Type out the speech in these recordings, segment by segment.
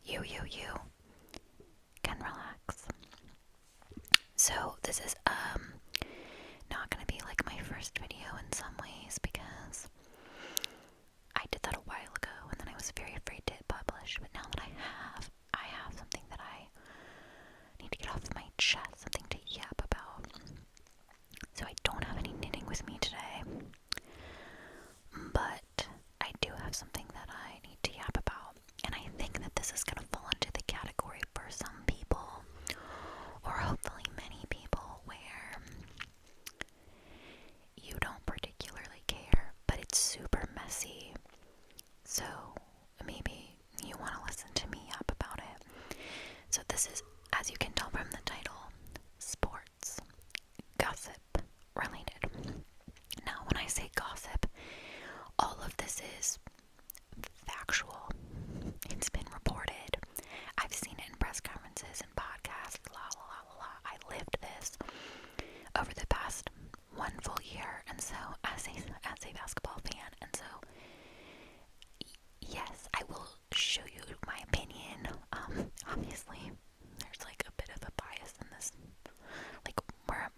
you can relax. So this is not gonna be like my first video in some ways because I did that a while ago and then I was very afraid to hit publish. But now that I have something that I need to get off my chest, something to yap about. So I don't have any knitting with me today, but I do have something that I need to yap about. And I think that this is going to fall into the category for some people, or hopefully many people, where you don't particularly care, but it's super messy. So maybe you want to listen to me yap about it. So this is, as you can tell from the title, sports, gossip related. Now, when I say gossip, all of this is factual. It's been reported. I've seen it in press conferences and podcasts, I lived this over the past one full year, and so as a basketball fan, and so yes, I will show you my opinion. Obviously, there's like a bit of a bias in this, like where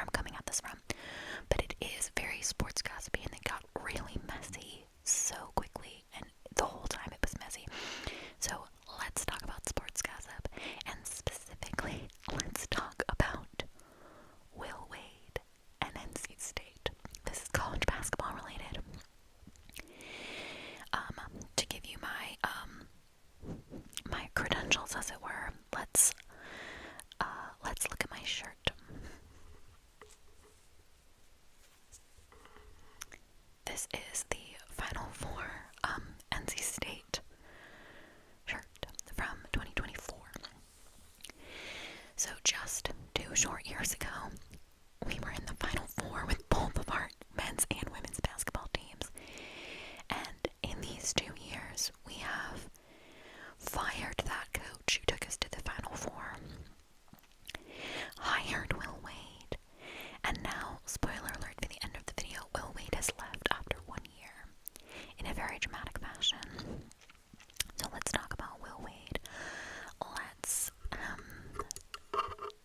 I'm coming at this from, but it is very sports gossipy, and it got really messy so quickly, and the whole time it was messy. So let's talk about sports gossip, and specifically, let's talk about Will Wade and NC State. This is college basketball related. To give you my credentials, as it were, let's look at my shirt. This is the Final Four NC State shirt from 2024. So just 2 short years ago, we were in the Final Four with both of our men's and women's basketball teams. And in these 2 years, we have fired that coach who took us to the Final Four, hired Will Wade, and now, spoiler alert for the end of the video, Will Wade has left after 1 year in a very dramatic fashion. So let's talk about Will Wade. Let's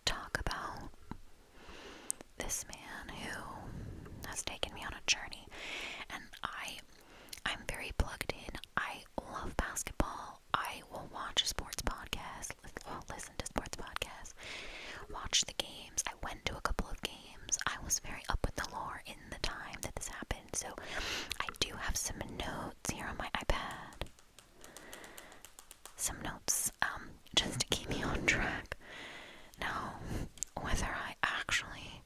talk about this man who has taken me on a journey, and I'm very plugged in. I love basketball. I will watch a sports podcast, listen to sports podcasts, watch the games. I went to a couple of games. I was very up with the lore in the time that this happened, so I do have some notes here on my iPad. Some notes, just to keep me on track. Now, whether I actually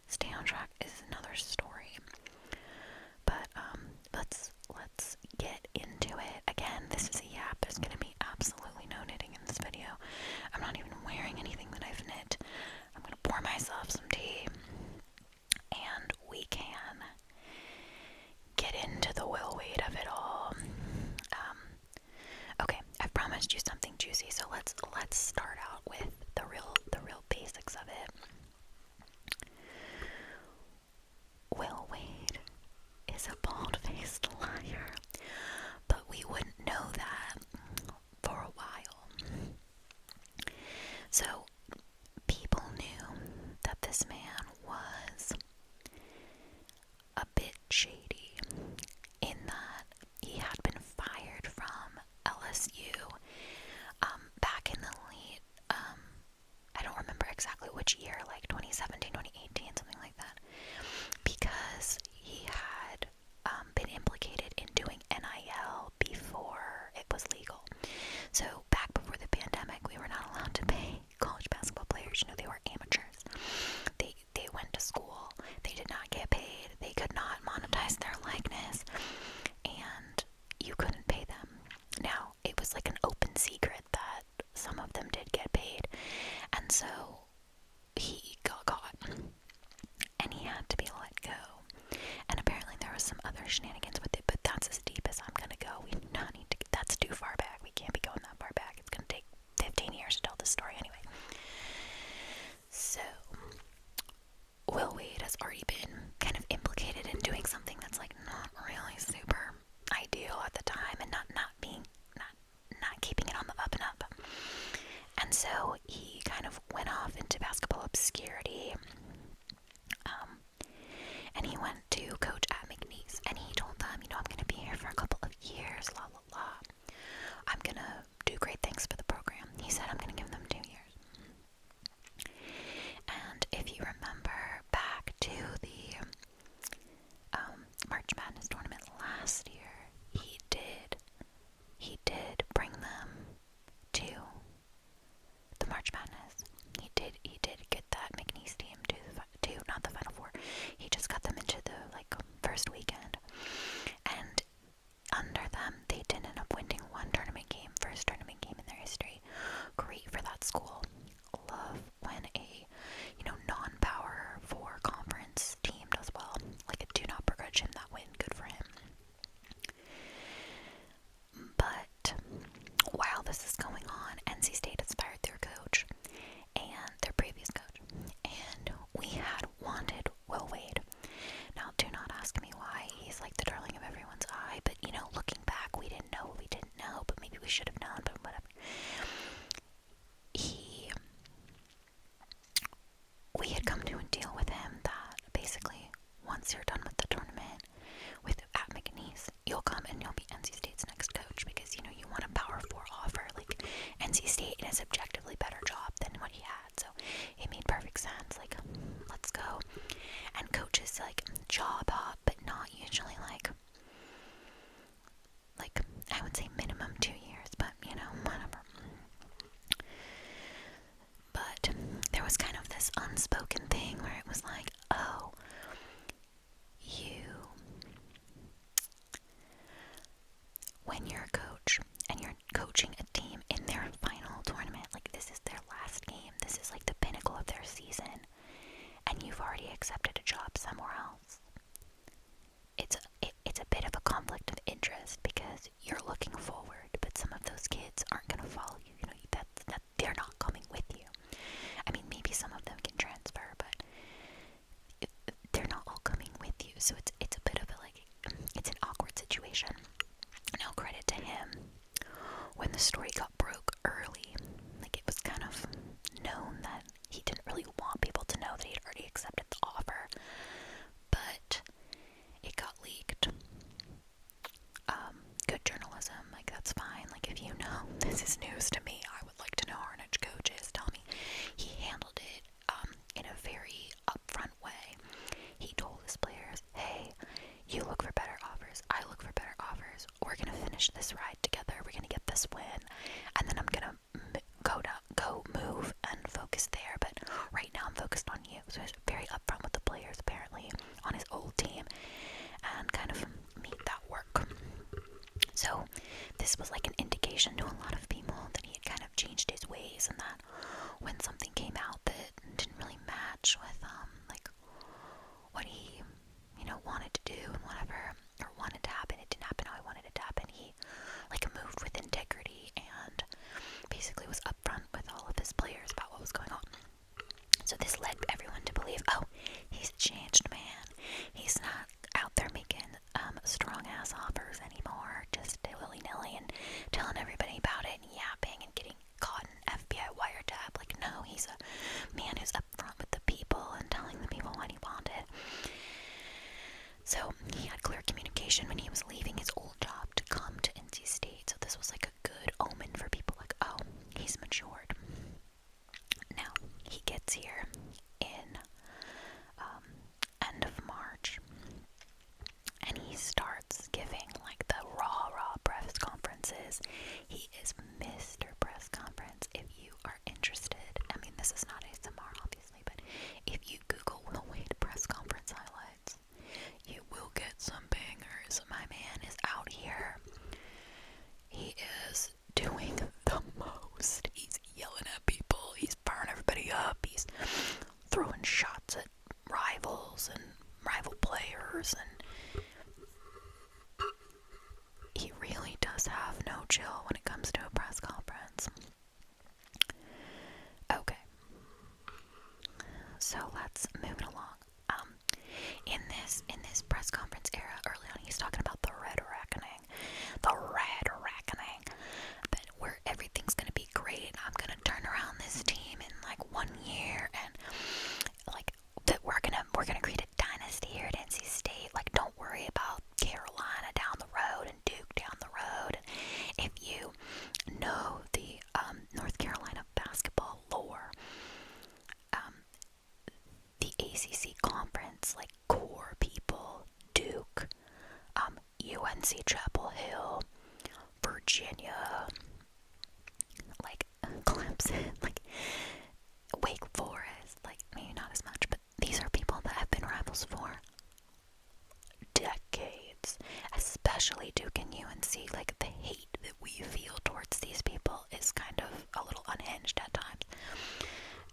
stay on track is another story. But let's get into it. Again, this is a yap. There's gonna be absolutely no knitting in this video. I'm not even wearing anything that I've knit. I'm gonna pour myself some tea, and we can get into the Will Wade of it all. Okay, I've promised you something juicy, so let's start out with the real basics of it. Will Wade is a bald-faced liar, but we wouldn't know that for a while. So, people knew that this man was a bit shady in that he had been fired from LSU back in the late, I don't remember exactly which year, like 2017, 2018, something like that, because he had been implicated in doing NIL before it was legal. So back before the pandemic, we were not allowed to pay college basketball players. They were amateurs. They went to school. They did not get paid. They could not monetize their likeness, and you couldn't pay them. Now, it was like an open secret that some of them did get paid, and so he got caught, and he had to be let go. And apparently there was some other shenanigans with it, but that's as deep as I'm gonna go. We do not need to, that's too far back. We can't be going that far back. a subjectively better job than what he had. So it made perfect sense. Like, let's go. And coaches like job hop, but not usually like I would say minimum 2 years, but you know, whatever. But there was kind of this unspoken thing where it was like, oh, when you're a coach and you're coaching a team in their final tournament, like this is their last game, this is like the pinnacle of their season, and you've already accepted a job somewhere else. It's a bit of a conflict of interest because you're looking forward, but some of those kids aren't going to follow you. You know, that they're not coming with you. I mean, maybe some of them can transfer, but they're not all coming with you. So it's a bit of a it's an awkward situation. Now, credit to him, when the story got broke early, like it was kind of known that he didn't really want people to know that he had already accepted the offer, but it got leaked. Good journalism, like that's fine. Like if you know this is news to me, I would like to know how our next coach is. Tell me. He handled it in a very upfront way. He told his players, hey, you look for better offers, I look for better offers. We're gonna finish this ride together. We're gonna get this win, and then I'm gonna go move and focus there. But right now I'm focused on you. So he's very upfront with the players, apparently, on his old team, and kind of made that work. So this was like an indication to a lot of people that he had kind of changed his ways, and that when something came out that didn't really match with like what he wanted to do and whatever, or wanted to happen, it didn't happen how he wanted it to happen. He like moved with integrity and basically was upfront with all of his players about what was going on. So this led everyone to believe, oh, he's a changed man. He's not out there making strong ass offers anymore, just willy-nilly and telling everybody about it and yapping and getting caught in FBI wiretap. Like, no, he's a man who's upfront with the people and telling the people what he wanted. So he had clear communication when he was leaving his old job to come to NC State. So this was like a good omen for people, like, oh, he's matured. Now, he gets here in end of March, and he starts giving like the raw press conferences. He is Mr. Press Conference. If you are interested, I mean, this is not ASMR obviously, but if you Google Will Wade press conference highlights, you will get some bangers. My man is out here. He is doing the most. He's yelling at people. He's firing everybody up. He's throwing shots at rivals and rival players, and he really does have no chill when it comes to a press conference. Okay, so let's move it along. In this press conference era, early on, he's talking about the Red Reckoning, that where everything's gonna be great. I'm gonna turn around this team in like 1 year, and like that we're gonna create a dynasty here at NC State. Like, don't worry about Carolina down the road and Duke down the road. And if you know the North Carolina basketball lore, the ACC conference, like core people, Duke, UNC Chapel Hill, Virginia, like Clemson, like Wake Forest, like maybe not as much, but these are people that have been rivals for decades, especially Duke and UNC. Like, the hate that we feel towards these people is kind of a little unhinged at times,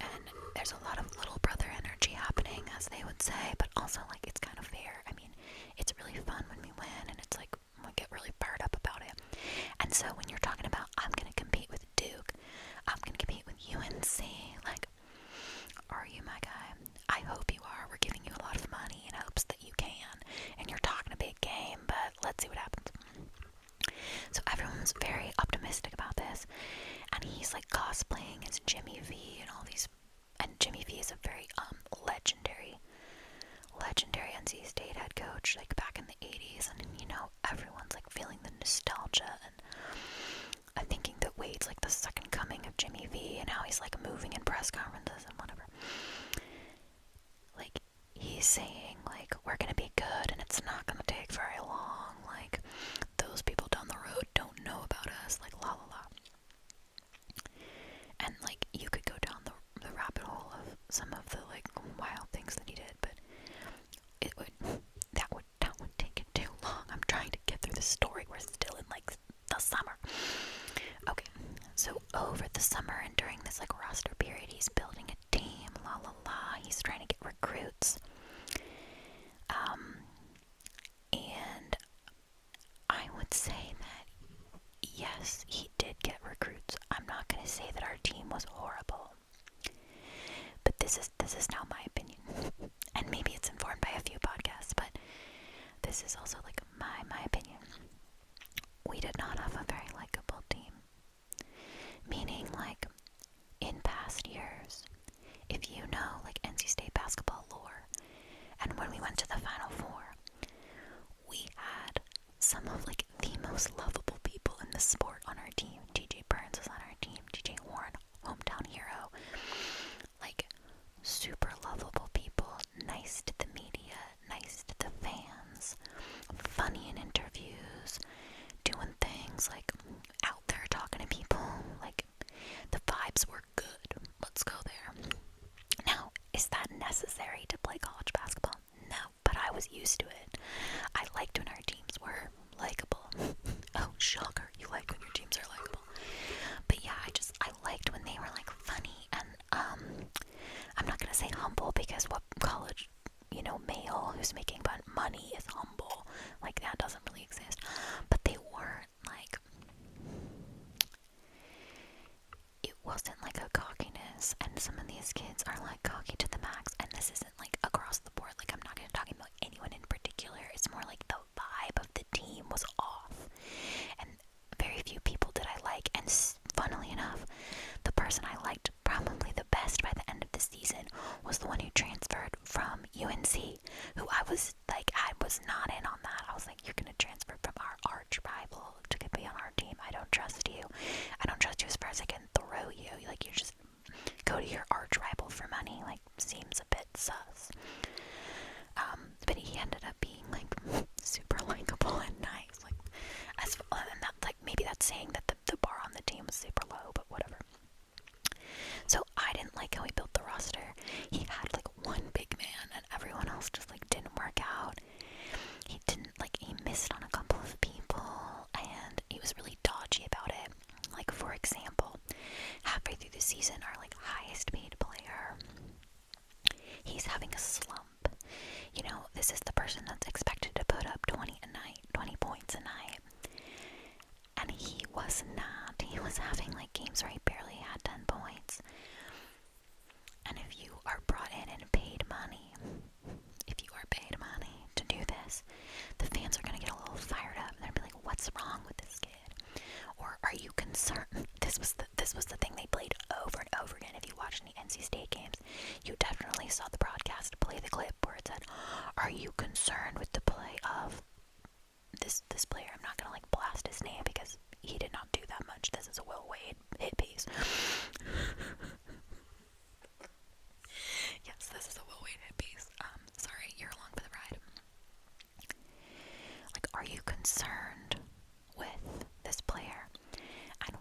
and there's a lot of little brother energy happening, as they would say, but also like it's kind of fair. I mean, it's really fun when we win, and it's like we get really fired up about it. And so when you're talking about, I'm gonna compete with Duke, I'm gonna compete with UNC, like, are you my guy? I hope you are. We're giving you a lot of money in hopes that you can, and you're talking a big game, but let's see what happens. So everyone's very optimistic about this, and he's like cosplaying as Jimmy V and all these, and Jimmy V is a very legendary NC State head coach, like back in the 80s, and everyone's like feeling the nostalgia and thinking that Wade's like the second coming of Jimmy press conferences and whatever. Like, he's saying, like, we're gonna be good and it's not gonna take very long. Like, those people down the road don't know about us. Like, la la la. And, like, you could go down the rabbit hole of some of the, like, wild things that he did, but that would take it too long. I'm trying to get through the story. We're still in, like, the summer. Okay, so over the summer and during this, like, roster period, he's building a team, la la la. He's trying to get recruits. And I would say that, yes, he did get recruits. I'm not going to say that our team was horrible. But this is now my opinion. And maybe it's informed by a few podcasts, but this is also, like, my opinion. We did not have a very likable team. Meaning, like, in past years, if you know, like, NC State basketball lore, and when we went to the Final Four, we had some of, like, the most lovable people in the sport on our team. TJ Burns was on our team. TJ Warren, hometown hero. Like, super lovable people, nice to the media, nice to the fans, funny in interviews, doing things, like, out there talking to people. Like, the vibes were good. Let's go there. Now, is that necessary to play college basketball? No, but I was used to it. I liked when our teams were likable. Oh, shocker, you like when your teams are likable. But yeah, I liked when they were, like, funny, and I'm not gonna say humble, because what college, male who's making money is humble. Like, that doesn't really exist. But they weren't, like, it wasn't like a cockiness, and some of these kids are, like, cocky to the max, and this isn't, like, across the board. Like, I'm not gonna talk about anyone in particular. It's more like the vibe of the team was off, and very few people did I like. And funnily enough, the person I liked probably the best by the end of the season was the one who transferred from UNC, who I was not in on that. I was like, you're gonna transfer from our arch rival to be on our team. I don't trust you. I don't trust you as far as I can throw you. Like, you just go to your arch rival for money. Like, seems a bit sus. But he ended up being, like, super likable and nice. Like, and that, like, maybe that's saying that the bar on the team was super low, but whatever. So I didn't like how he built the roster. He had, like, one big man, and everyone else just, like, didn't work out. He missed on a couple of people, and he was really dodgy about it. Like, for example, halfway through the season, our, like, highest paid player, he's having a slump. This is the person that's expected to put up 20 points a night. And he was not. He was having, like, games where he barely had 10 points. And if you are brought in and paid money to do this, the fans are going to get a little fired up. They're going to be like, what's wrong with this kid? Or are you concerned? This was the thing they played over and over again. If you watched any NC State games, you definitely saw the broadcast play the clip where it said, are you concerned with the play of this player? I'm not going to, like, blast his name because he did not do that much. This is a Will Wade hit piece. Yes, this is a Will Wade hit piece. Sorry, you're along for the ride. Like, are you concerned with this player? And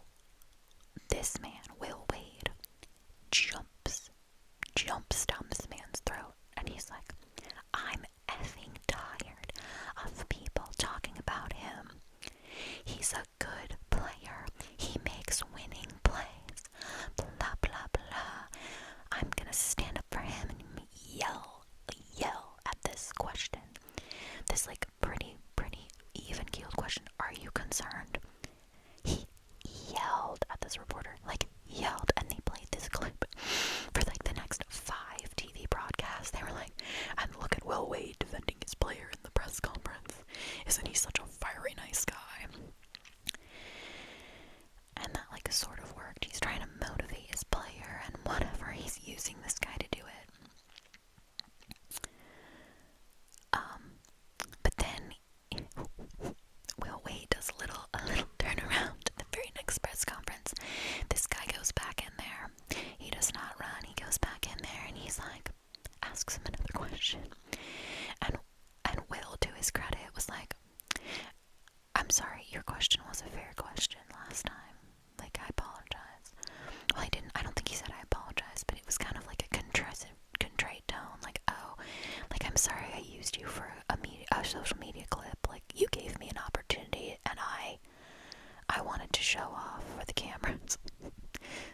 the cameras.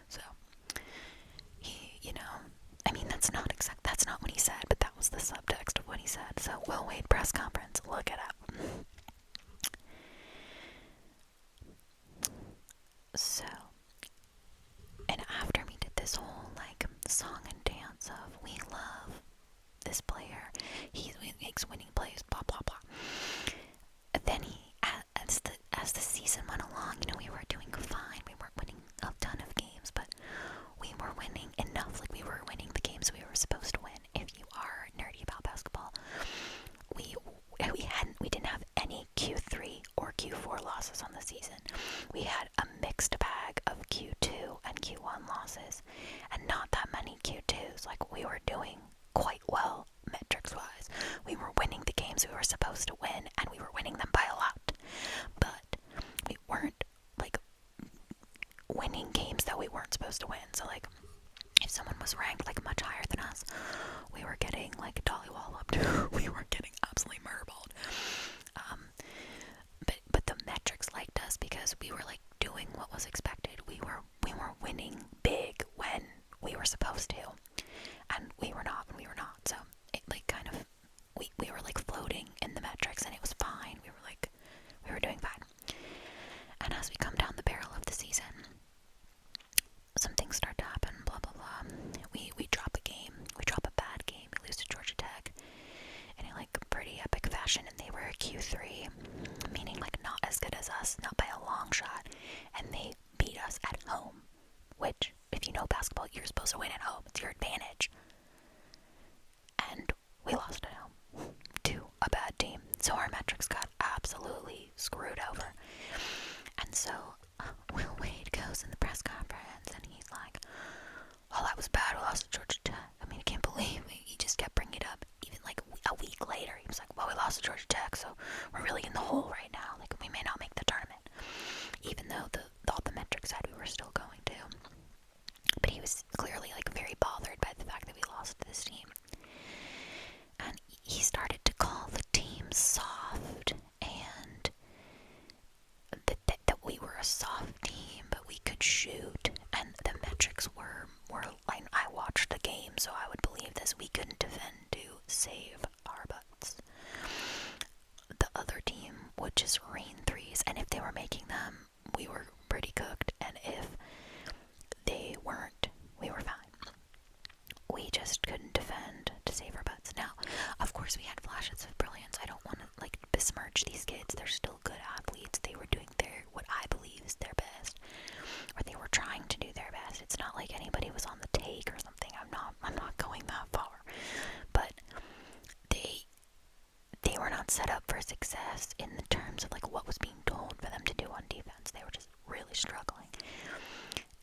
So, I mean, that's not what he said, but that was the subtext of what he said. So, Will Wade press conference, look it up. So, and after we did this whole, like, song and dance of, we love this player, he makes winning plays, blah, blah, blah. Then as the season went along, we were doing fine. We weren't winning a ton of games, but we were winning enough. Like, we were winning the games we were supposed to win. If you are nerdy about basketball, we didn't have any Q3 or Q4 losses on the season. We had a mixed bag of Q2 and Q1 losses, and not that many Q2s. Like, we were doing quite well metrics wise. We were winning the games we were supposed to win, and we were winning them by a lot. But we weren't, like, winning games that we weren't supposed to win. So, like, if someone was ranked, like, much higher than us, we were getting, like, dollywalloped. We were getting absolutely marbled. But the metrics liked us because we were, like, doing what was expected. We were winning big when we were supposed to, and we were not when we were not. So it, like, kind of, we were, like, floating in the metrics, and it was fine. We were doing fine. And as we come down the barrel of the season, some things start to happen, blah, blah, blah. We drop a game. We drop a bad game. We lose to Georgia Tech in a, like, pretty epic fashion, and they were a Q3, meaning, like, not as good as us, not by a long shot, and they beat us at home, which, if you know basketball, you're supposed to win at home. It's your advantage. And we lost at home to a bad team, so our metrics got absolutely screwed over. And so Will Wade goes in the press conference, and he's like, "Oh, that was bad. We lost to Georgia Tech. I mean, I can't believe it." He just kept bringing it up. Even, like, a week later, he was like, "Well, we lost to Georgia Tech, so we're really in the hole right now. Like, we may not make the tournament." Even though all the metrics said we were still going to. But he was clearly, like, very bothered by the fact that we lost to this team. And he started to call the team soft, and that we were a soft team, but we could shoot, and the metrics were like, I watched the game, so I would believe this. We couldn't defend to save our butts. The other team would just rain threes, and if they were making them, we were pretty cooked, and if they weren't, we were fine. We just couldn't defend to save our butts. Now, of course, we had flashes of brilliance. I don't want to, like, besmirch these kids. They're still good athletes. They were doing what I believe is their best, or they were trying to do their best. It's not like anybody was on the take or something. I'm not going that far. But they were not set up for success in the terms of, like, what was being told for them to do on defense. They were just really struggling.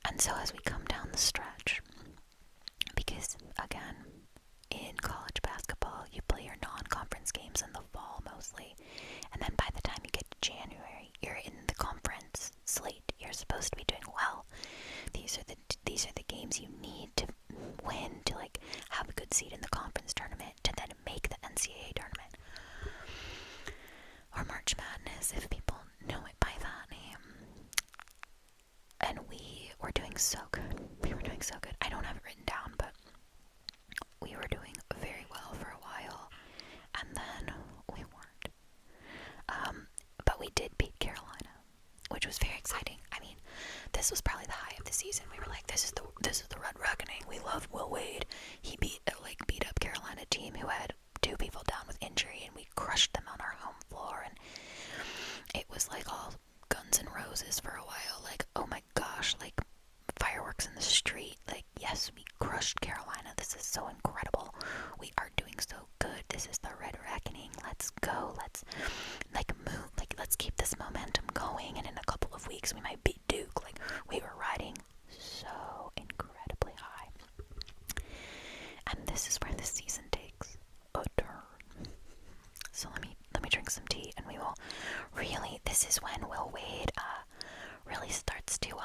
And so as we come down the stretch, because, again, in college basketball, you play your non-conference games in the fall mostly, and then by the time you get to January, you're in the conference slate. You're supposed to be doing well. These are the games you need to win to, like, have a good seed in the conference tournament to then make the NCAA tournament, or March Madness, if people know it by that name. And we were doing so good. We were doing so good. I don't have it written down, but we were doing very well for a while, and then we weren't. But we did beat Carolina, which was very exciting. I mean, this was probably the high of the season. We were like, this is the Red Reckoning. We love Will Wade. He beat up Carolina team who had 2 people down with injury, and we crushed them on our home floor, and it was like all Guns N' Roses for a while. Like, oh my gosh, like, fireworks in the street. Like, yes, we crushed Carolina. This is so incredible. We are doing so good. This is the Red Reckoning. Let's go. Let's, like, move. Like, let's keep this momentum going, and in a couple of weeks we might beat Duke. Like, we were riding so incredibly high. And this is where the season takes a turn. So let me drink some tea, and we will really, this is when Will Wade really starts to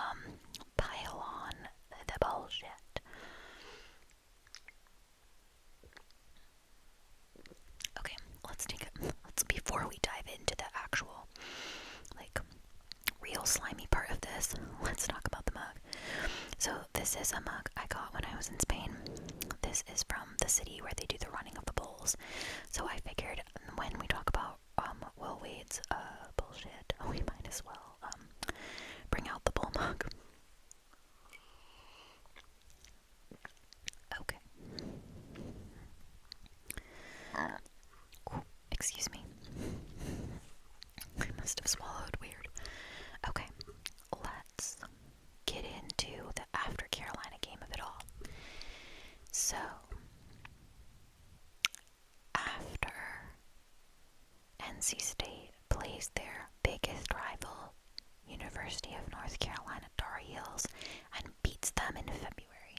pile on the bullshit. this is a mug I got when I was in Spain. This is from the city where they do the running of the bulls. So I figured when we talk about Will Wade's bullshit, we might as well bring out the bull mug. Okay. Excuse me. I must have swallowed weird. Okay, let's get into the after Carolina game of it all. So, after NC State plays their biggest rival, University of North Carolina Tar Heels, and beats them in February,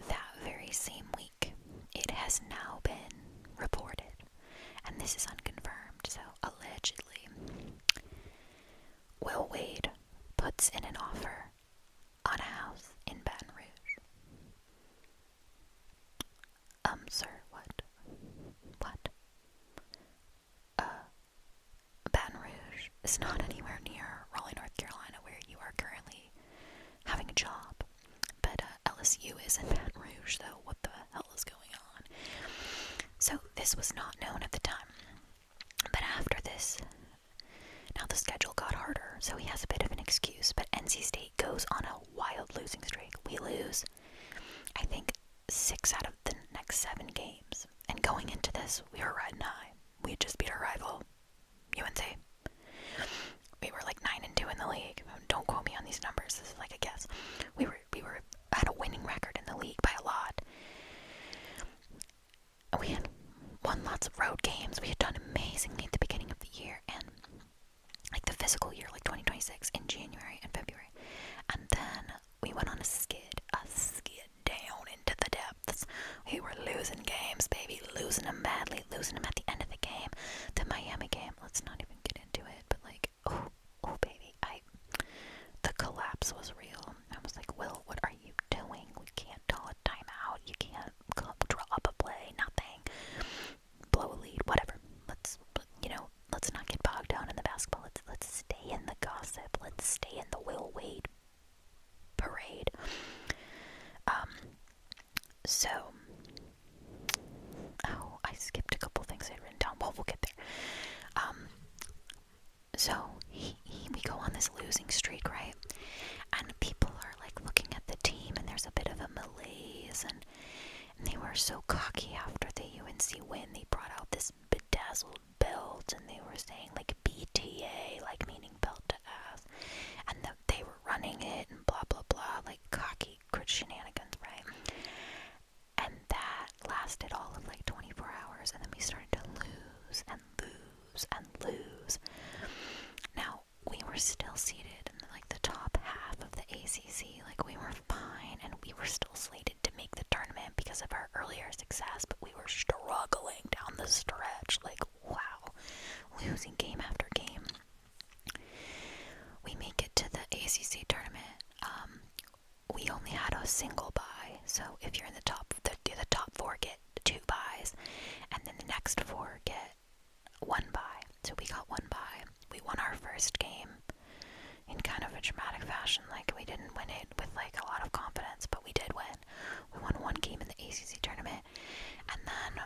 that very same week, it has now been reported, and this is unconfirmed, so allegedly, Will Wade puts in an offer on a house in Baton Rouge. Sir, what? What? Baton Rouge is not anywhere near Raleigh, North Carolina, where you are currently having a job. But LSU is in Baton Rouge, so what the hell is going on? So this was not known at the time. But after this, now the schedule got harder, so he has a bit of an excuse. But NC State goes on a wild losing streak. We lose, I think, 6 out of the next 7 games. And going into this, we were riding high. We had just beat our rival, UNC. We were like 9-2 in the league. Don't quote me on these numbers. This is like a guess. We had a winning record in the league by a lot. We had won lots of road games. We had done amazingly at the beginning of the year and like the physical year, like 2026 in January and February. And then we went on a skid down into the depths. We were losing games, baby, losing them badly, losing them at the end of the game. The Miami game, let's not even get into it, but like, oh baby, the collapse was real. I was like, Will, what are you doing? We can't call a timeout. You can't draw up a play, nothing. Blow a lead, whatever. Let's not get bogged down in the basketball. Let's stay in the gossip. Let's stay in the Will Wade parade. I skipped a couple things I'd written down. Well, we'll get there. We go on this losing streak, right? And people are like looking at the team, and there's a bit of a malaise, and they were so cocky after the UNC win. They brought out this bedazzled belt, and they were saying like BTA, like meaning belt to ass, and they were running it, and blah blah blah, like cocky shenanigans, right? And that lasted all of like 24 hours, and then we started to lose and lose and lose. Now, we were still seated in like the top half of the ACC, like we were fine, and we were still slated to make the tournament because of our earlier success, but we were struggling down the stretch, like wow, losing game after game. We make it to the ACC tournament. We only had a single bye, so if you're in the top 4 get 2 byes, and then the next 4 get 1 bye. So we got 1 bye. We won our first game in kind of a dramatic fashion. Like, we didn't win it with like a lot of confidence, but we did win. We won 1 game in the ACC tournament, and then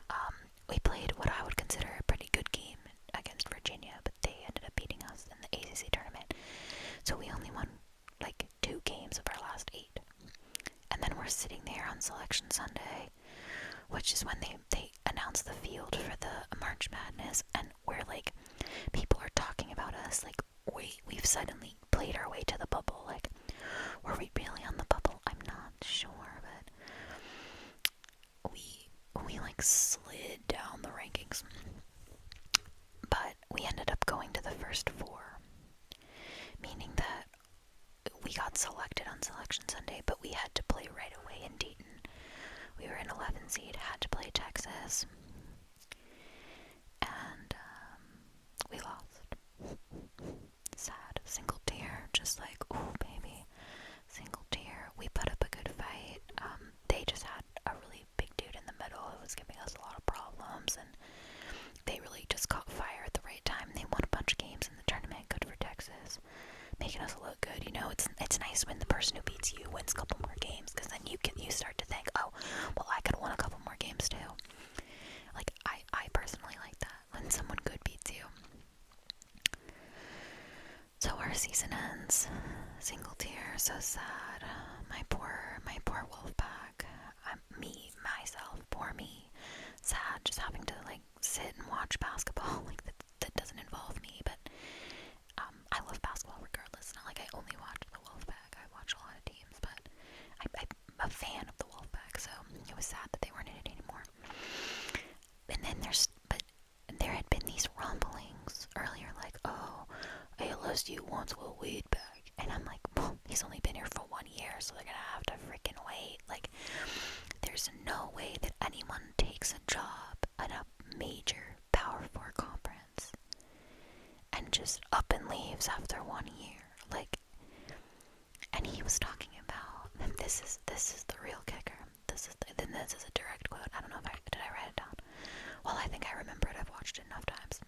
we played what I would consider a pretty good game against Virginia, but they ended up beating us in the ACC tournament. So we only won like 2 games of our last 8. And then we're sitting there on Selection Sunday, which is when they announce the field for the March Madness, and we're like, people are talking about us like, we've suddenly played our way to the bubble. Like, were we really on the bubble? I'm not sure, but we like slid down the rankings. But we ended up going to the first 4, meaning that we got selected on Selection Sunday, but we had to play right away in Dayton. We were an 11 seed, had to play Texas, and we lost. Sad. Single tear, just like, ooh, baby, single tear. We put up a good fight. They just had a really big dude in the middle who was giving us a lot of problems, and they really just caught fire at the right time. They won a bunch of games in the tournament, good for Texas, making us look good. You know, it's nice nice when the person who beats you wins a couple more games, because then you start to think, oh, well, I could have won a couple more games too. Like, I personally like that, when someone good beats you. So our season ends. Single tear, so sad. My poor wolf pack. Myself, poor me. Sad, just having to, like, sit and watch basketball. Like, that doesn't involve me, but I love basketball regardless. It's not like I only watch the Wolfpack. I watch a lot of teams, but I'm a fan of the Wolfpack, so it was sad that they weren't in it anymore. And then there had been these rumblings earlier, like, oh, ALSU wants Will Wade back. And I'm like, well, he's only been here for 1 year, so they're gonna have to freaking wait. Like, there's no way that anyone takes a job at a major Power 4 conference and just up and leaves after 1 year. Like, and he was talking about, and this is the real kicker. This is a direct quote. I don't know if did I write it down. Well, I think I remember it. I've watched it enough times.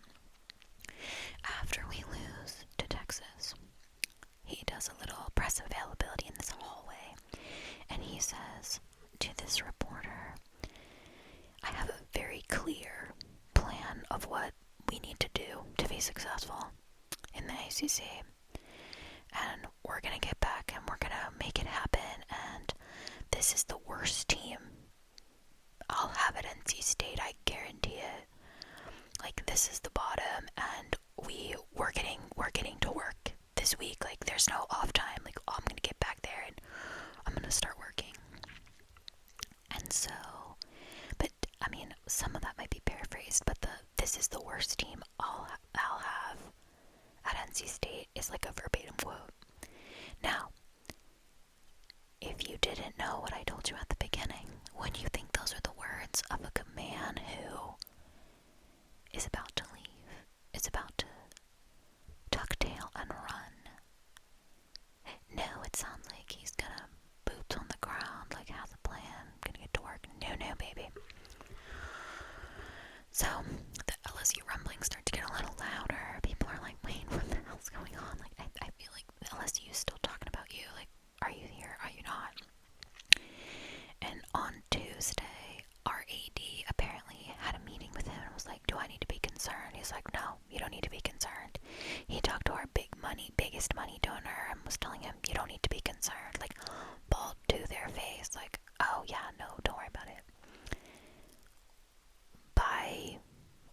After we lose to Texas, he does a little press availability in this hallway, and he says to this reporter, I have a very clear plan of what we need to do to be successful in the ACC, and we're gonna get back and we're gonna make it happen, and this is the worst team I'll have at NC State, I guarantee it. Like, this is the bottom, and we're getting to work this week. Like, there's no off time. Like, I'm gonna get back there and I'm gonna start working. And so, but I mean, some of that might be paraphrased, but this is the worst team I'll have at NC State is like a verbatim quote. Now, if you didn't know what I told you at the beginning, when you think those are the words of a man who is about to leave, is about to tuck tail and run, no, it sounds like he's gonna boots on the ground, like has a plan, gonna get to work. No, baby. So, the LSU rumblings start to get a little louder. People are like, wait, what the hell's going on? Like, I feel like LSU is still talking about you. Like, are you here? Are you not? And on Tuesday, our AD apparently had a meeting with him and was like, do I need to be concerned? He's like, no, you don't need to be concerned. He talked to our biggest money donor and was telling him, you don't need to be concerned. Like, bald to their face, like, oh yeah, no, don't worry about it. By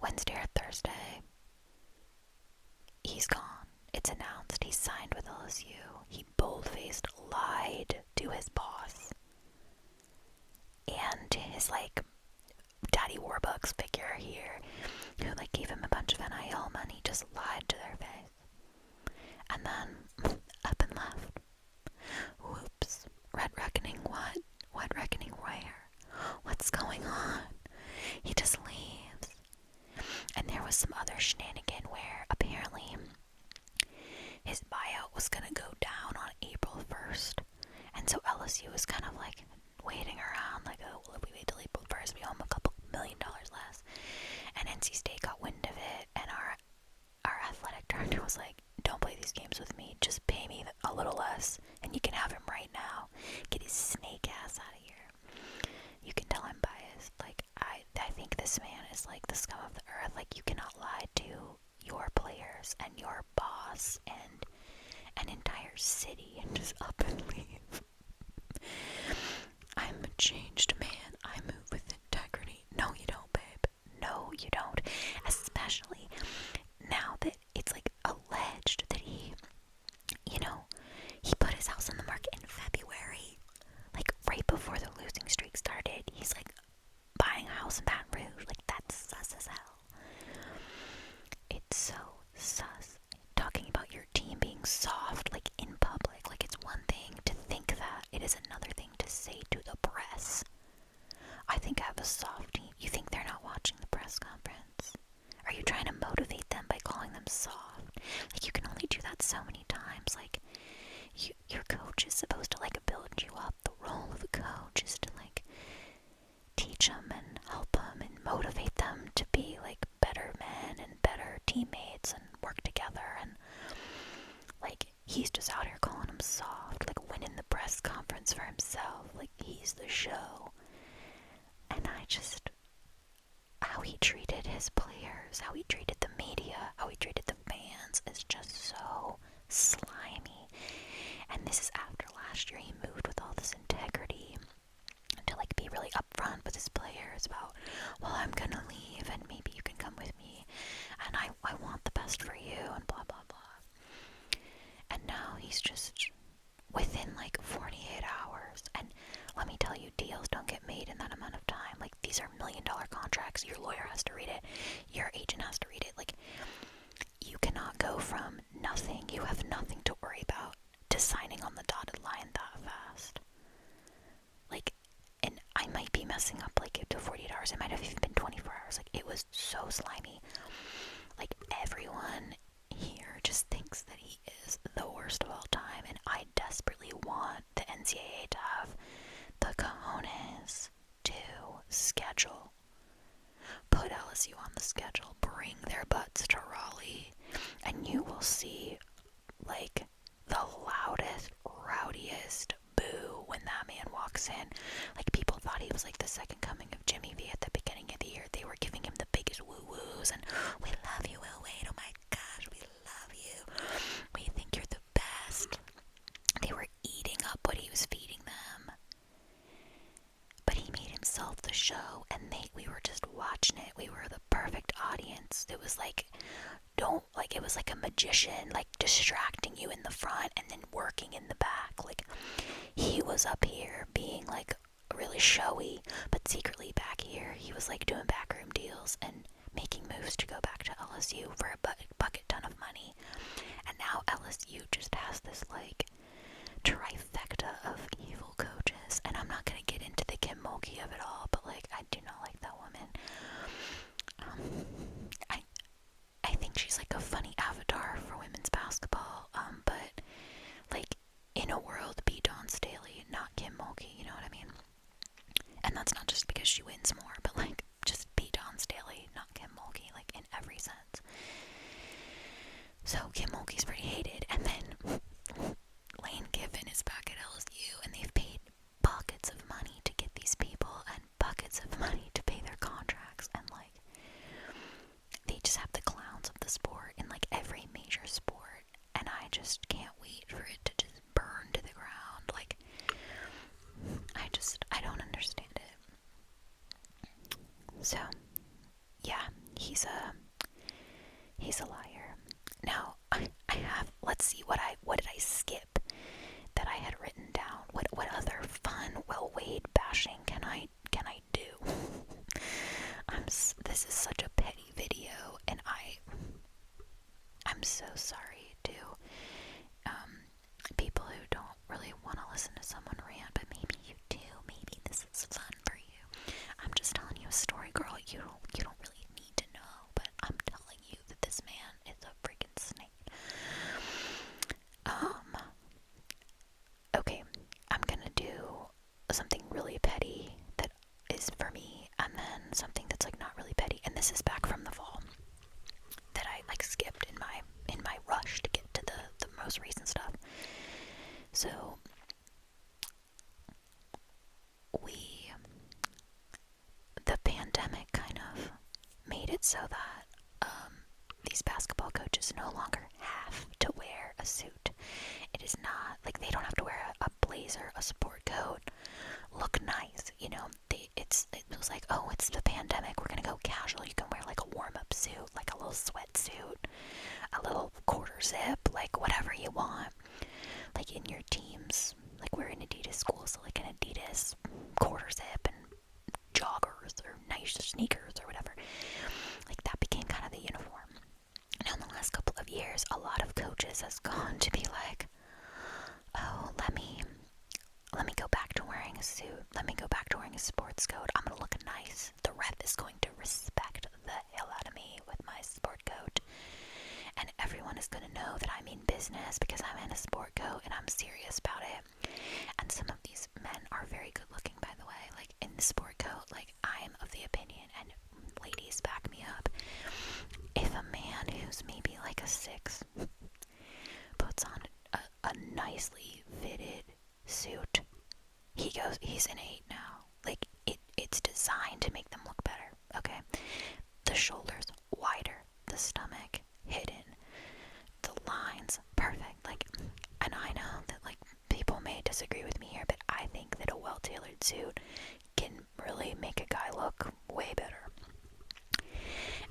Wednesday or Thursday, he's gone. It's announced he's signed with LSU. He bold-faced lied to his boss and to his, like, Daddy Warbucks figure here, who, like, gave him a bunch of NIL money, just lied to their face. And then, up and left. Whoops. Red Reckoning what? What Reckoning where? What's going on? He just leaves. And there was some other shenanigan where apparently his buyout was gonna go down on April 1st. And so LSU was kind of like waiting around, like, oh, well, if we wait till April 1st, we owe him a couple $1 million less. And NC State got wind of it, and our athletic director was like, don't play these games with me, just pay me a little less, and you can have him right now. Get his snake ass out of here. You can tell I'm biased. Like, I think this man is like the scum of the earth. Like, you cannot lie to your players and your boss and an entire city and just up and leave. I'm a changed man. I move with integrity. No, you don't, babe. No, you don't. Especially now that it's like alleged that he put his house on the market in February. Like, right before the losing streak started. He's like buying a house in Baton Rouge. Like, that's sus as hell. It's so sus. Talking about your team being soft, like, in public. Like, it's one thing to think that. It is another thing to say to the press, I think I have a soft team. You think they're not watching the press conference? Are you trying to motivate them by calling them soft? Like, you can only do that so many times. Like, your coach is supposed to, like, build you up. The role of a coach is to, like, teach them and help them and motivate them to be, like, better men and better teammates and work together. And, like, he's just out here calling them soft. Like, audience for himself. Like, he's the show. And how he treated his players, how he treated the media, how he treated the fans is just so slimy. And this is after last year he moved with all this integrity to like be really upfront with his players about, well, I'm gonna leave and maybe you can come with me and I want the best for you and blah blah blah. And now he's just within like 48 hours. And let me tell you, deals don't get made in that amount of time. Like, these are $1 million contracts. Your lawyer has to read it. Your agent has to read it. Like, you cannot go from nothing, you have nothing to worry about, to signing on the dotted line that fast. Like, and I might be messing up like to 48 hours. It might have even been 24 hours. Like, it was so slimy. Like, everyone here just thinks that he is the worst of all time, and I desperately want the NCAA to have the cojones to put LSU on the schedule, bring their butts to Raleigh, and you will see, like, the loudest, rowdiest boo when that man walks in. Like, people thought he was like the second coming of Jimmy V at the beginning of the year. They were giving him the biggest woo-woos, and we love you, Will Wade, oh my gosh, we love you, we think you're the best. They were eating up what he was feeding them. But he made himself the show, and we were just watching it. We were the perfect audience. It was like, it was like a magician, like distracting you in the front and then working in the back. Like, he was up here being like really showy, but secretly back here, he was like doing backroom deals and making moves to go back to LSU for a bucket ton of money. And now LSU just has this like trifecta of evil coaches, and I'm not gonna get into the Kim Mulkey of it all, but like, I do not like that woman. I think she's like a funny avatar for women's basketball, but like, in a world, be Dawn Staley, not Kim Mulkey, you know what I mean? And that's not just because she wins more, but like, just be Dawn Staley, not Kim Mulkey, like, in every sense. So Kim Mulkey's pretty hated, and then Lane Kiffin is back at LSU, and they've paid buckets of money to get these people, and buckets of money to pay their contracts, and like, they just have the clowns of the sport in like every major sport, and I just can't wait for it to just burn to the ground. Like, I don't understand it. So, yeah, he's a liar. Now, I have, let's see, what did I skip that I had written down? What other fun Will Wade bashing can I do? This is such a petty video, and I'm so sorry to people who don't really want to listen to someone rant, but maybe you do. Maybe this is fun for you. I'm just telling you a story, girl. You don't really need to know, but I'm telling you that this man is a freaking snake. Okay, I'm gonna do something really petty that is for me, and then something that's like not really petty, and this is back from the fall that I like skipped in my rush to get to the most recent stuff. So the pandemic kind of made it so that these basketball coaches no longer have to wear a suit. It is not like they don't have to wear a blazer, a sport coat, look nice, you know. It was like, oh, it's the pandemic, we're gonna go casual. You can wear like a warm-up suit, like a little sweatsuit, a little quarter zip, like whatever you want. Like, in your teams, like, we're in Adidas school, so like an Adidas quarter zip and joggers or nice sneakers or whatever. Like, that became kind of the uniform. Now, in the last couple of years, a lot of coaches has gone to be like, oh, let me go back to wearing a suit. Let me go back to wearing a sports coat. I'm gonna look nice. The ref is going to respect the hell out of me with my sport coat. And everyone is gonna know that I mean business because I'm in a sport coat and I'm serious about it. And some of these men are very good looking, by the way. Like, in the sport coat, like, I'm of the opinion, and ladies, back me up, if a man who's maybe like a 6 puts on a nicely fitted suit, he's an 8 now. Like, it's designed to make them look better, okay? The shoulders wider, the stomach hidden, the lines perfect. Like, and I know that, like, people may disagree with me here, but I think that a well-tailored suit can really make a guy look way better.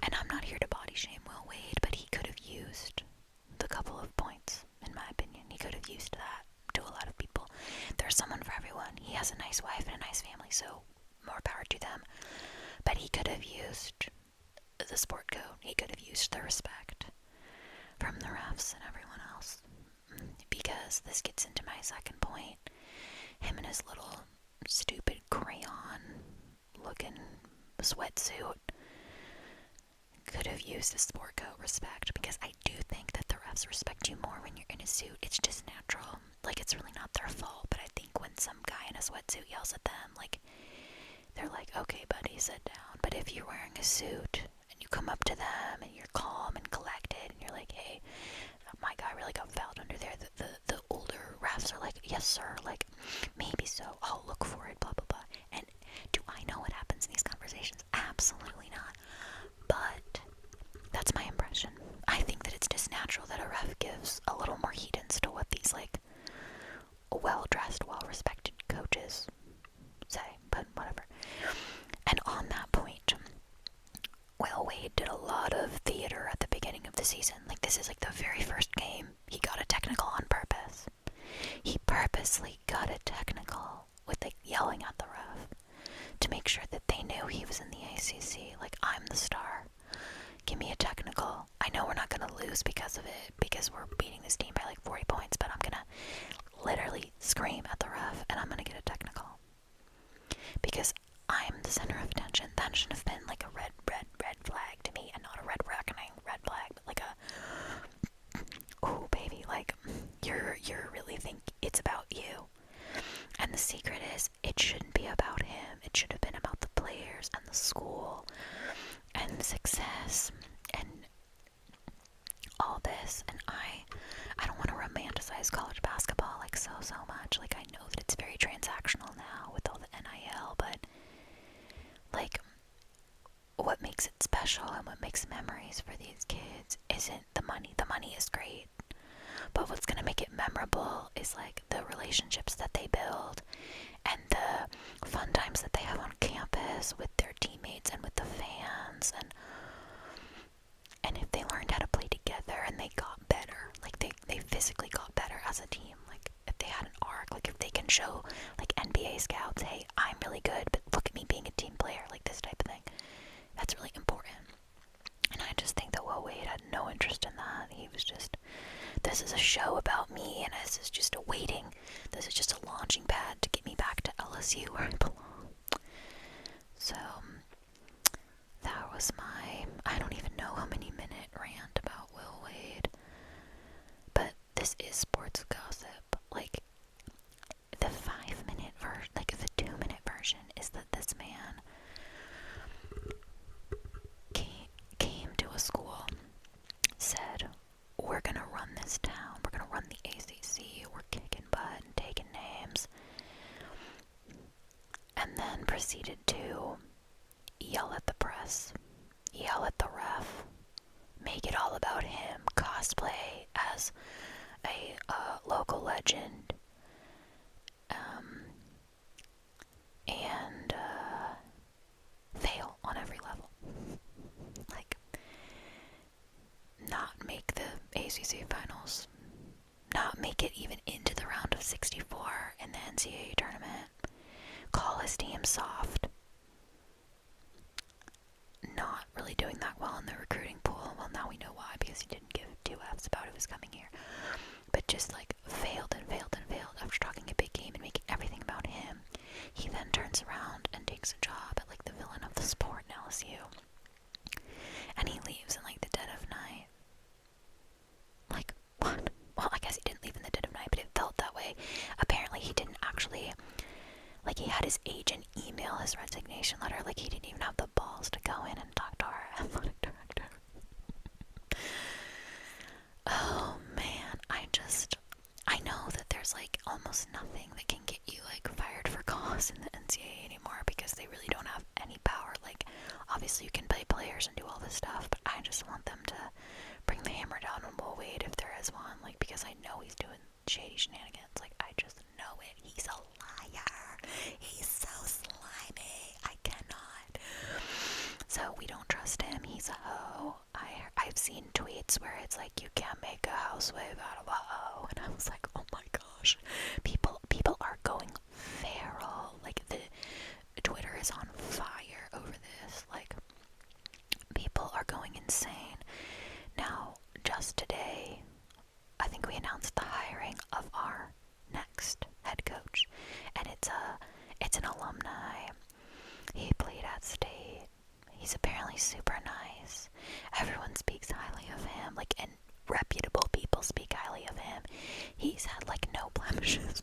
And I'm not here to body shame Will Wade, but he could have used the couple of points, in my opinion. He could have used that to a lot of people. There's someone for everyone. He has a nice wife and a nice family, so more power to them. But he could have used the sport coat. He could have used the respect from the refs and everyone else. Because this gets into my second point. Him and his little stupid crayon looking sweatsuit could have used the sport coat respect, because I do think that the refs respect you more when you're in a suit. It's just natural. Like, it's really not their fault, but I think when some guy in a sweatsuit yells at them, like, they're like, okay, buddy, sit down. But if you're wearing a suit and you come up to them and you're calm and collected and you're like, hey, my guy really got fouled under there, the older refs are like, yes, sir, like, maybe so, I'll look for it, blah, blah, blah. And do I know what happens in these conversations? Absolutely not. But that's my impression. I think that it's just natural that a ref gives a little more heedance to what these, like, well-dressed, well-respected coaches say, but whatever. And on that point, Will Wade did a lot of theater at the beginning of the season. Like, this is like the very first game. He got a technical on purpose. He purposely got a technical with, like, yelling at the ref to make sure that they knew he was in the ACC. Like, I'm the star. Give me a technical. I know we're not going to lose because of it, because we're beating this team by like 40 points, but I'm going to literally scream at the ref and I'm going to get a technical. Because I'm the center of attention. That should have been like a red flag to me, and not a red reckoning red flag, but like a, oh baby, like, you're really think it's about you. And the secret is, it shouldn't be about him. It should have been about the players and the school and success and all this. And I don't want to romanticize college basketball like so much. Like, I know that it's very transactional now with all the NIL, but like, what makes it special and what makes memories for these kids isn't the money. The money is great, but what's gonna make it memorable is like the relationships that they build and the fun times that they have on campus with their teammates and with the fans, and if they learned how to play together and they got better, like they physically got better as a team, like if they had an arc, like if they can show like NBA scouts, hey, I'm really good, but look at me being a team player, like this type of thing, that's really important. And I just think that Will Wade had no interest in that. He was just, this is a show about me, and this is just this is just a launching pad to get me back to LSU where I belong. So that was my, I don't even know how many minute rant about Will Wade, but this is sports gossip. Like, the 5-minute version, like the 2-minute version is that this man came to a school, said, we're gonna run this town, we're gonna run the ACC, we're kicking butt and taking names, and then proceeded to yell at the press, yell at the ref, make it all about him, cosplay as a local legend, and fail on every level. Like, not make the ACC finals, not make it even into the round of 64 in the NCAA tournament, call his team soft, not really doing that well in the recruiting pool. Well, now we know why, because he didn't give 2 F's about who was coming here, but just like failed after talking a big game and making everything about him. He then turns around and takes a job at like the villain of the sport in LSU, and he leaves in like the dead of night. Like, what? Well, I guess he didn't leave in the dead of night, but it felt that way. Apparently he didn't actually, like, he had his agent email his resignation letter. Like, he didn't even have the balls to go in and talk to our athletic director. Oh man, I know that there's like almost nothing that can get you like fired for us in the NCAA anymore because they really don't have any power. Like, obviously you can pay players and do all this stuff, but I just want them to bring the hammer down on Will Wade if there is one, like, because I know he's doing shady shenanigans. Like, I just know it. He's a liar. He's so slimy. I cannot. So we don't trust him. He's a hoe. I've seen tweets where it's like, you can't make a housewife out of a hoe, and I was like, oh my gosh, people are going feral. Like, the Twitter is on fire over this. Like, people are going insane. Now, just today, I think we announced the hiring of our next head coach, and it's an alumni. He played at State. He's apparently super nice. Everyone speaks highly of him, like, and reputable people speak highly of him. He's had, like, no blemishes.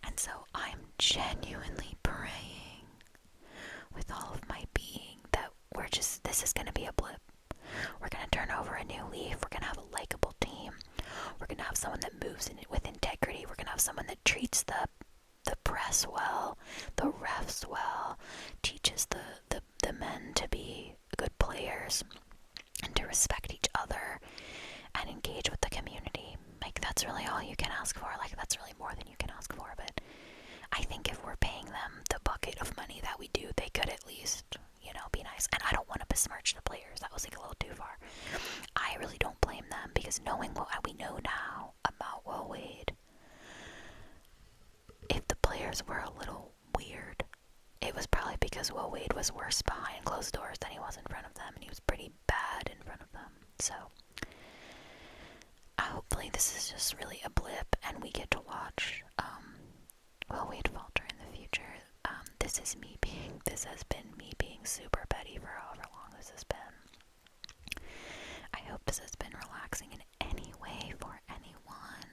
And so I'm genuinely praying with all of my being that this is going to be a blip. We're going to turn over a new leaf. We're going to have a likable team. We're going to have someone that moves in with integrity. We're going to have someone that treats the press well, the refs well, teaches the men to be good players and to respect each other and engage with the community. Like, that's really all you can ask for. Like, that's really more than you can ask for. But I think if we're paying them the bucket of money that we do, they could at least, be nice. And I don't want to besmirch the players. That was, like, a little too far. I really don't blame them, because knowing what we know now about Will Wade, if the players were a little weird, it was probably because Will Wade was worse behind closed doors than he was in front of them, and he was pretty bad in front of them. So, hopefully this is just really a blip, and we get to watch Will Wade falter in the future. This has been me being super petty for however long this has been. I hope this has been relaxing in any way for anyone.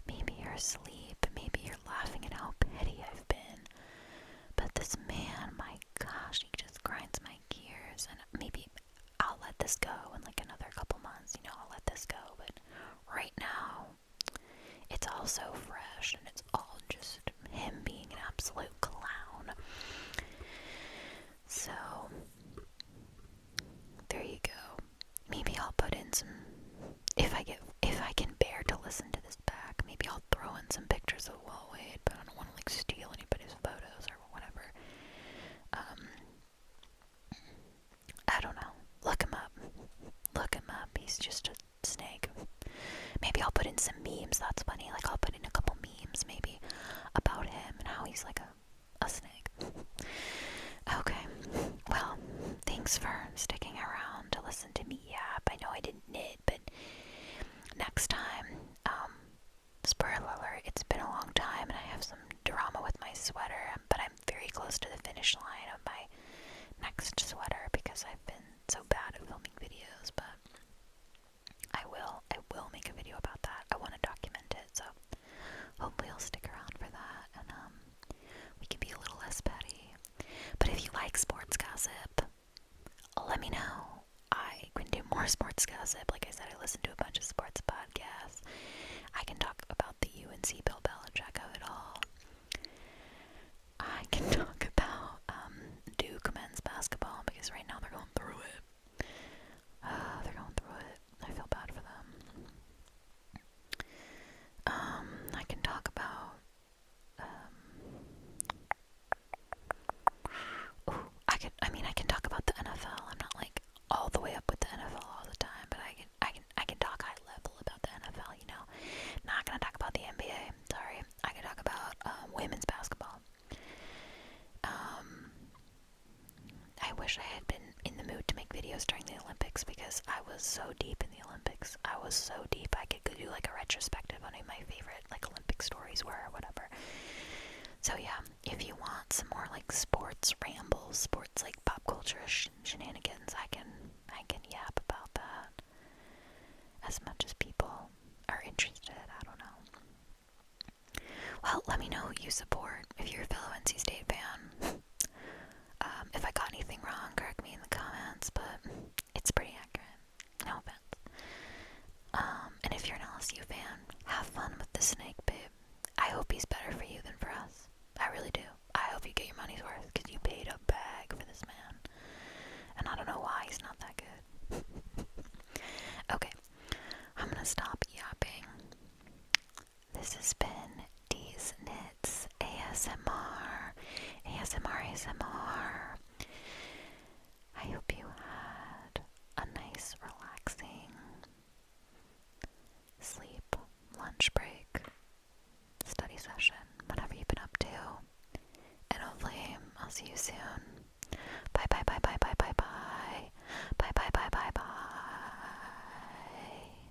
Maybe you're asleep, maybe you're laughing at how petty I've been. But this man, my gosh, he just grinds my gears, and maybe I'll let this go in, like, another couple months, I'll let this go. But right now, it's all so fresh, and it's all just him being an absolute clown. So, there you go. Maybe I'll put in some, if I can bear to listen to this back, maybe I'll throw in some pictures of Will Wade, but I don't want to, like, steal anybody's photos or whatever. I don't know. Look him up. He's just a snake. Maybe I'll put in some memes. That's funny. Like, I'll put in a couple memes maybe about him and how he's like a snake. Okay. Well, thanks for sticking around to listen to me yap. I know I didn't knit, but next time, spoiler alert, it's been a long time and I have some drama with my sweater, but I'm very close to the finish line of my next sweater because I've been so bad at filming videos. But I will make a video about that. I want to document it, so hopefully you'll stick around for that, and we can be a little less petty. But if you like sports gossip, let me know. I can do more sports gossip. Like I said, I listen to a bunch of sports podcasts. I can talk about the UNC Bill Belichick of it all. I can talk about Duke men's basketball, because right now they're going through it. They're going through it. I feel bad for them. I can talk about I can talk about the NFL. I'm not, like, all the way up with the NFL all the time, but I can talk high level about the NFL, Not gonna talk about the NBA. Sorry. I can talk about women's basketball. I wish I had been in the mood to make videos during the Olympics, because I was so deep in the Olympics. I was so deep I could do, like, a retrospective on who my favorite, like, Olympic stories were or whatever. So yeah, if you want some more, like, sports rambles, sports, like, pop culture shenanigans, I can yap about that as much as people are interested. I don't know. Well, let me know who you support if you're a fellow NC State fan. If I got anything wrong, correct me in the comments, but it's pretty accurate. No offense. And if you're an LSU fan, have fun with the snake, babe. I hope he's better for you than for us. I really do. I hope you get your money's worth, because you paid a bag for this man. And I don't know why he's not that good. Okay, I'm gonna stop